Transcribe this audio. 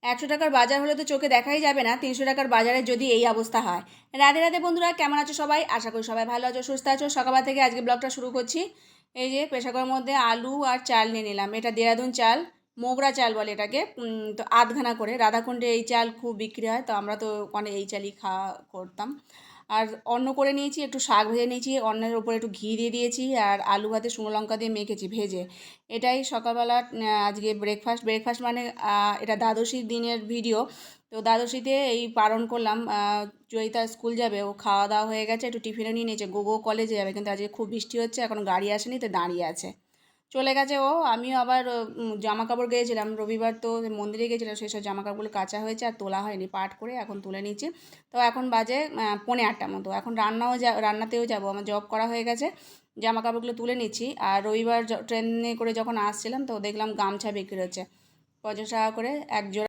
100 টাকার বাজার হলে তো চোখে দেখাই যাবে না, 300 টাকার বাজারে যদি এই অবস্থা হয়। রাধে রাধে বন্ধুরা, কেমন আছো সবাই? আশা করি সবাই ভালো আছো, সুস্থ আছো। সকালবেলা থেকে আজকে ব্লগটা শুরু করছি। এই যে প্রেসার কুকারের মধ্যে আলু আর চাল নিয়ে নিলাম। এটা দেরাদুন চাল, মোগরা চাল বলে এটাকে। তো আধখানা করে, রাধাকুণ্ডে এই চাল খুব বিক্রি হয়, তো আমরা তো অনেক এই চালই খাওয়া করতাম। আর অন্ন করে নিয়েছি, একটু শাক ভেজে নিয়েছি, অন্নের উপরে একটু ঘি দিয়ে দিয়েছি, আর আলু ভাতে শুকনো লঙ্কা দিয়ে মেখেছি ভেজে। এটাই সকালবেলা আজকে ব্রেকফাস্ট মানে এটা দ্বাদশীর দিনের ভিডিও। তো দ্বাদশীতে এই পালন করলাম। জয়িতা স্কুল যাবে, ও খাওয়া দাওয়া হয়ে গেছে, একটু টিফিনে নিয়ে নিয়েছে, গোগো কলেজে যাবে, কিন্তু আজকে খুব বৃষ্টি হচ্ছে, এখন গাড়ি আসেনি, তো দাঁড়িয়ে আছে। চলে গেছে ও। আমিও আবার জামা কাপড় গিয়েছিলাম রবিবার, তো মন্দিরে গিয়েছিলাম, সেই সব জামা কাপড়গুলো কাচা হয়েছে আর তোলা হয়নি, পাট করে এখন তুলে নিচ্ছি। তো এখন বাজে 7:45 মতো। এখন রান্নাতেও যাব, আমার জব করা হয়ে গেছে। জামা কাপড়গুলো তুলে নিচ্ছি। আর রবিবার ট্রেনে করে যখন আসছিলাম, তো দেখলাম গামছা বিক্রি হচ্ছে 50 টাকা করে এক জোড়া।